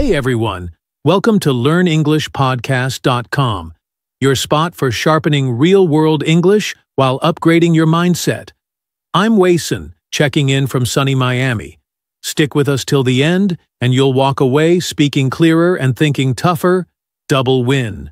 Hey everyone, welcome to LearnEnglishPodcast.com, your spot for sharpening real-world English while upgrading your mindset. I'm Wason, checking in from sunny Miami. Stick with us till the end, and you'll walk away speaking clearer and thinking tougher. Double win.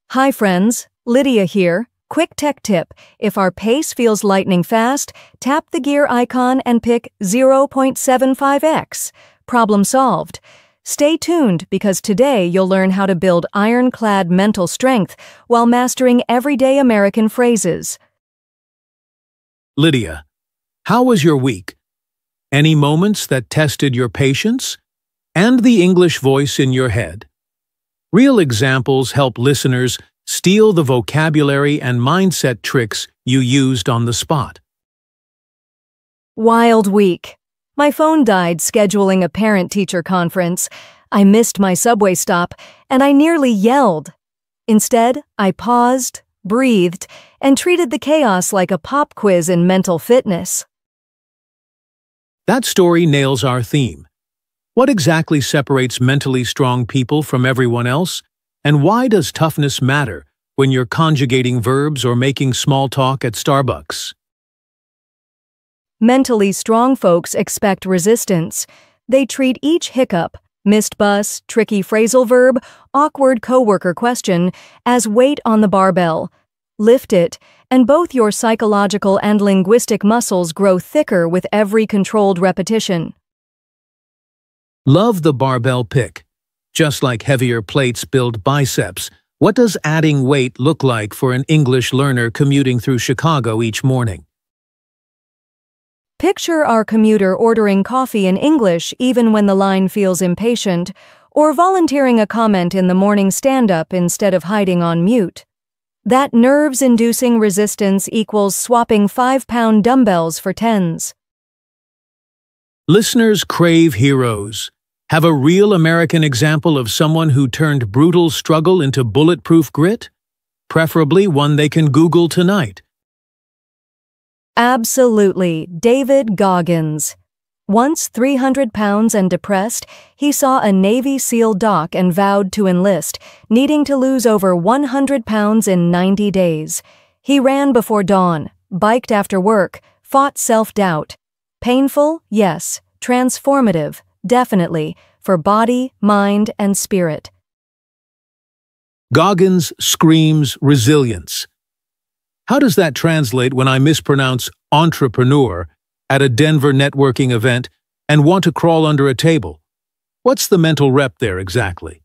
Hi friends, Lydia here. Quick tech tip: if our pace feels lightning fast, tap the gear icon and pick 0.75x. Problem solved. Stay tuned because today you'll learn how to build ironclad mental strength while mastering everyday American phrases. Lydia, how was your week? Any moments that tested your patience? And the English voice in your head? Real examples help listeners steal the vocabulary and mindset tricks you used on the spot. Wild week. My phone died scheduling a parent-teacher conference. I missed my subway stop, and I nearly yelled. Instead, I paused, breathed, and treated the chaos like a pop quiz in mental fitness. That story nails our theme. What exactly separates mentally strong people from everyone else? And why does toughness matter when you're conjugating verbs or making small talk at Starbucks? Mentally strong folks expect resistance. They treat each hiccup, missed bus, tricky phrasal verb, awkward coworker question, as weight on the barbell. Lift it, and both your psychological and linguistic muscles grow thicker with every controlled repetition. Love the barbell pick. Just like heavier plates build biceps, what does adding weight look like for an English learner commuting through Chicago each morning? Picture our commuter ordering coffee in English even when the line feels impatient, or volunteering a comment in the morning stand-up instead of hiding on mute. That nerves-inducing resistance equals swapping 5-pound dumbbells for 10s. Listeners crave heroes. Have a real American example of someone who turned brutal struggle into bulletproof grit? Preferably one they can Google tonight. Absolutely, David Goggins. Once 300 pounds and depressed, he saw a Navy SEAL doc and vowed to enlist, needing to lose over 100 pounds in 90 days. He ran before dawn, biked after work, fought self-doubt. Painful? Yes. Transformative? Definitely, for body, mind, and spirit. Goggins screams resilience. How does that translate when I mispronounce entrepreneur at a Denver networking event and want to crawl under a table? What's the mental rep there exactly?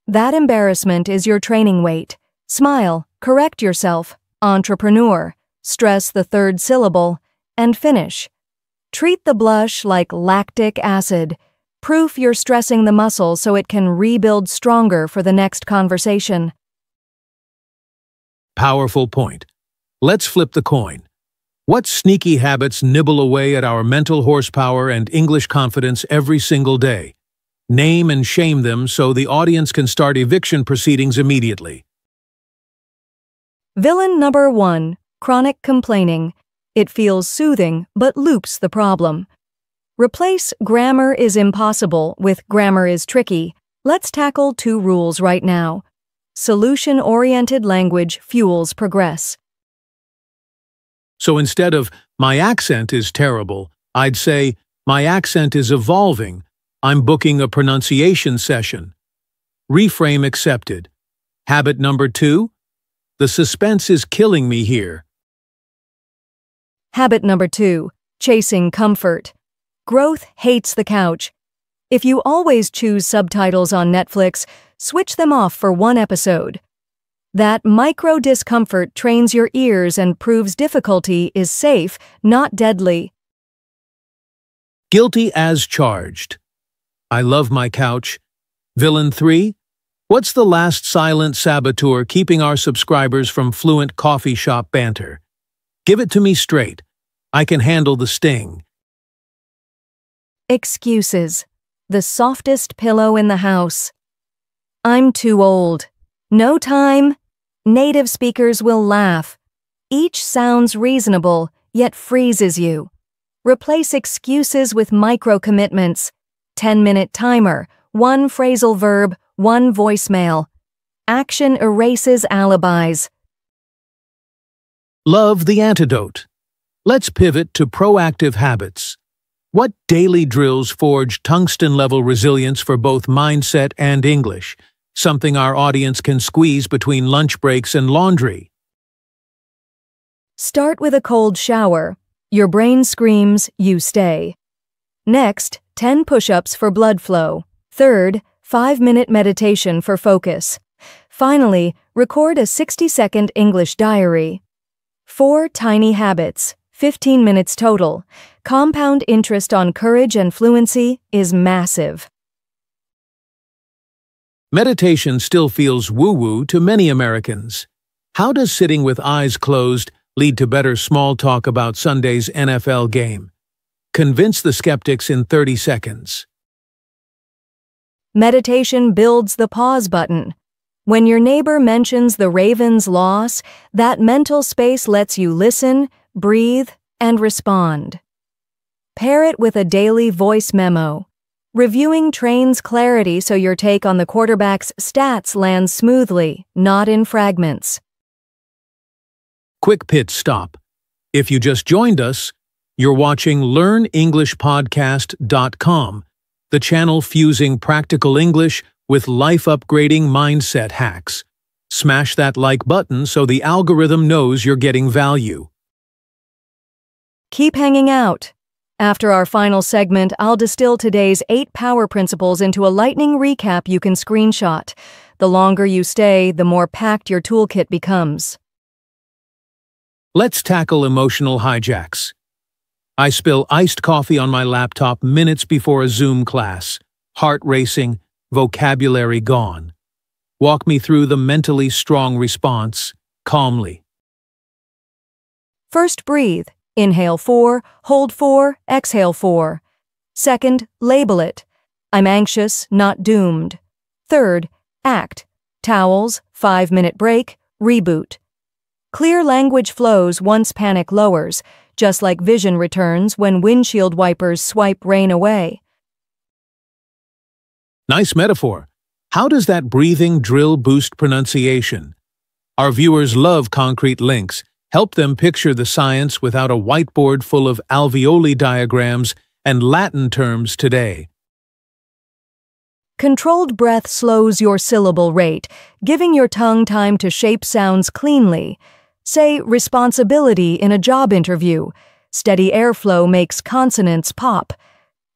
That embarrassment is your training weight. Smile, correct yourself, entrepreneur, stress the third syllable, and finish. Treat the blush like lactic acid. Proof you're stressing the muscle so it can rebuild stronger for the next conversation. Powerful point. Let's flip the coin. What sneaky habits nibble away at our mental horsepower and English confidence every single day? Name and shame them so the audience can start eviction proceedings immediately. Villain number 1, chronic complaining. It feels soothing but loops the problem. Replace grammar is impossible with grammar is tricky. Let's tackle 2 rules right now. Solution-oriented language fuels progress. So instead of, my accent is terrible, I'd say, my accent is evolving. I'm booking a pronunciation session. Reframe accepted. Habit number 2, the suspense is killing me here. Habit number 2, chasing comfort. Growth hates the couch. If you always choose subtitles on Netflix, switch them off for 1 episode. That micro-discomfort trains your ears and proves difficulty is safe, not deadly. Guilty as charged. I love my couch. Villain 3, what's the last silent saboteur keeping our subscribers from fluent coffee shop banter? Give it to me straight. I can handle the sting. Excuses. The softest pillow in the house. I'm too old. No time. Native speakers will laugh. Each sounds reasonable, yet freezes you. Replace excuses with micro-commitments. 10-minute timer, 1 phrasal verb, 1 voicemail. Action erases alibis. Love the antidote. Let's pivot to proactive habits. What daily drills forge tungsten-level resilience for both mindset and English, something our audience can squeeze between lunch breaks and laundry? Start with a cold shower. Your brain screams, you stay. Next, 10 push-ups for blood flow. Third, 5-minute meditation for focus. Finally, record a 60-second English diary. 4 tiny habits, 15 minutes total. Compound interest on courage and fluency is massive. Meditation still feels woo-woo to many Americans. How does sitting with eyes closed lead to better small talk about Sunday's NFL game? Convince the skeptics in 30 seconds. Meditation builds the pause button. When your neighbor mentions the Ravens' loss, that mental space lets you listen, breathe, and respond. Pair it with a daily voice memo. Reviewing trains clarity so your take on the quarterback's stats lands smoothly, not in fragments. Quick pit stop. If you just joined us, you're watching LearnEnglishPodcast.com, the channel fusing practical English with life-upgrading mindset hacks. Smash that like button so the algorithm knows you're getting value. Keep hanging out. After our final segment, I'll distill today's 8 power principles into a lightning recap you can screenshot. The longer you stay, the more packed your toolkit becomes. Let's tackle emotional hijacks. I spill iced coffee on my laptop minutes before a Zoom class. Heart racing, vocabulary gone. Walk me through the mentally strong response, calmly. First, breathe. Inhale 4, hold 4, exhale 4. Second, label it. I'm anxious, not doomed. Third, act. Towels, 5-minute break, reboot. Clear language flows once panic lowers, just like vision returns when windshield wipers swipe rain away. Nice metaphor. How does that breathing drill boost pronunciation? Our viewers love concrete links. Help them picture the science without a whiteboard full of alveoli diagrams and Latin terms today. Controlled breath slows your syllable rate, giving your tongue time to shape sounds cleanly. Say responsibility in a job interview. Steady airflow makes consonants pop.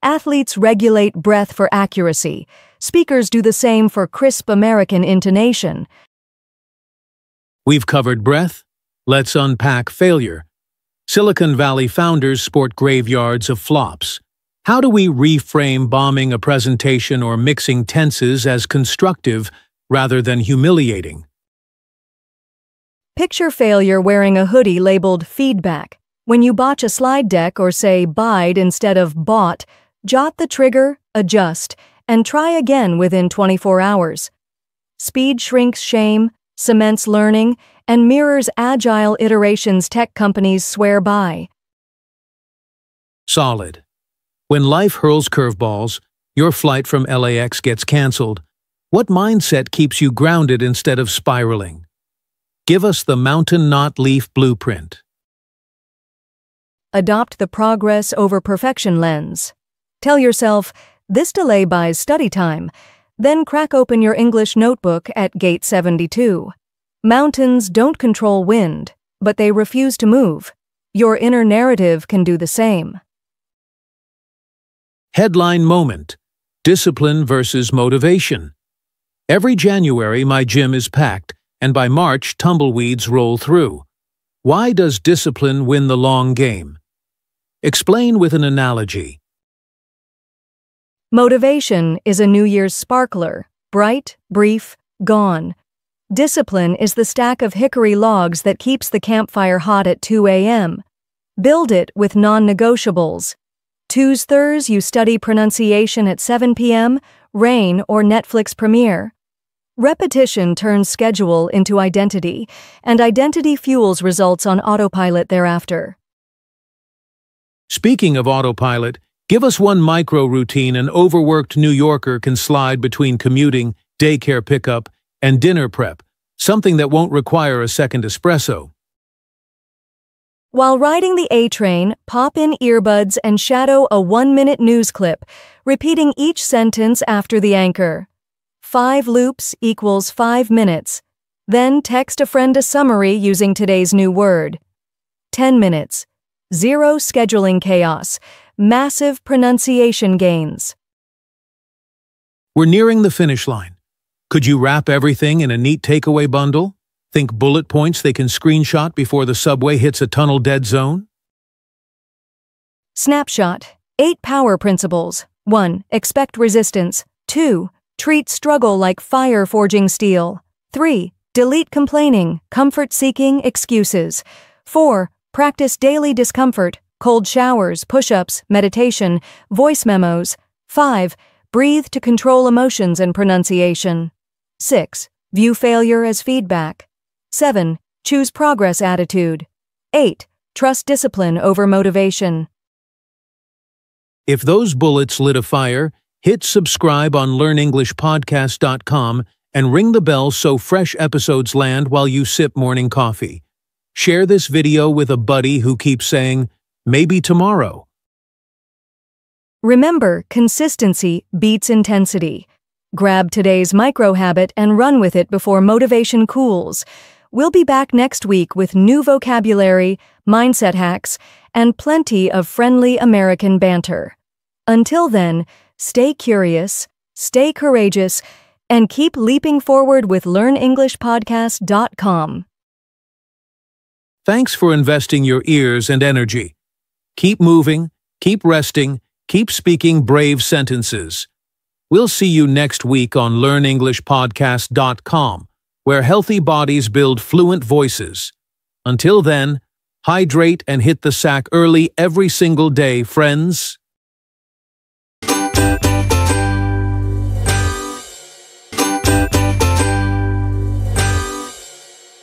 Athletes regulate breath for accuracy. Speakers do the same for crisp American intonation. We've covered breath. Let's unpack failure. Silicon Valley founders sport graveyards of flops. How do we reframe bombing a presentation or mixing tenses as constructive rather than humiliating? Picture failure wearing a hoodie labeled feedback. When you botch a slide deck or say bide instead of bought, jot the trigger, adjust, and try again within 24 hours. Speed shrinks shame, cements learning, and mirrors agile iterations tech companies swear by. Solid. When life hurls curveballs, your flight from LAX gets canceled. What mindset keeps you grounded instead of spiraling? Give us the mountain knot leaf blueprint. Adopt the progress over perfection lens. Tell yourself, this delay buys study time. Then crack open your English notebook at gate 72. Mountains don't control wind, but they refuse to move. Your inner narrative can do the same. Headline moment: discipline versus motivation. Every January, my gym is packed, and by March, tumbleweeds roll through. Why does discipline win the long game? Explain with an analogy. Motivation is a New Year's sparkler, bright, brief, gone. Discipline is the stack of hickory logs that keeps the campfire hot at 2 a.m. Build it with non-negotiables. Tuesdays you study pronunciation at 7 p.m., rain or Netflix premiere. Repetition turns schedule into identity, and identity fuels results on autopilot thereafter. Speaking of autopilot, Give us one micro routine an overworked New Yorker can slide between commuting, daycare pickup, and dinner prep, something that won't require a second espresso. While riding the A train, pop in earbuds and shadow a 1-minute news clip, repeating each sentence after the anchor. 5 loops equals 5 minutes. Then text a friend a summary using today's new word. 10 minutes. Zero scheduling chaos. Massive pronunciation gains. We're nearing the finish line. Could you wrap everything in a neat takeaway bundle? Think bullet points they can screenshot before the subway hits a tunnel dead zone? Snapshot. 8 power principles. 1. Expect resistance. 2. Treat struggle like fire forging steel. 3. Delete complaining, comfort-seeking excuses. 4. Practice daily discomfort, cold showers, push-ups, meditation, voice memos. 5. Breathe to control emotions and pronunciation. 6. View failure as feedback. 7. Choose progress attitude. 8. Trust discipline over motivation. If those bullets lit a fire, hit subscribe on learnenglishpodcast.com and ring the bell so fresh episodes land while you sip morning coffee. Share this video with a buddy who keeps saying, maybe tomorrow. Remember, consistency beats intensity. Grab today's micro habit and run with it before motivation cools. We'll be back next week with new vocabulary, mindset hacks, and plenty of friendly American banter. Until then, stay curious, stay courageous, and keep leaping forward with LearnEnglishPodcast.com. Thanks for investing your ears and energy. Keep moving, keep resting, keep speaking brave sentences. We'll see you next week on LearnEnglishPodcast.com, where healthy bodies build fluent voices. Until then, hydrate and hit the sack early every single day, friends.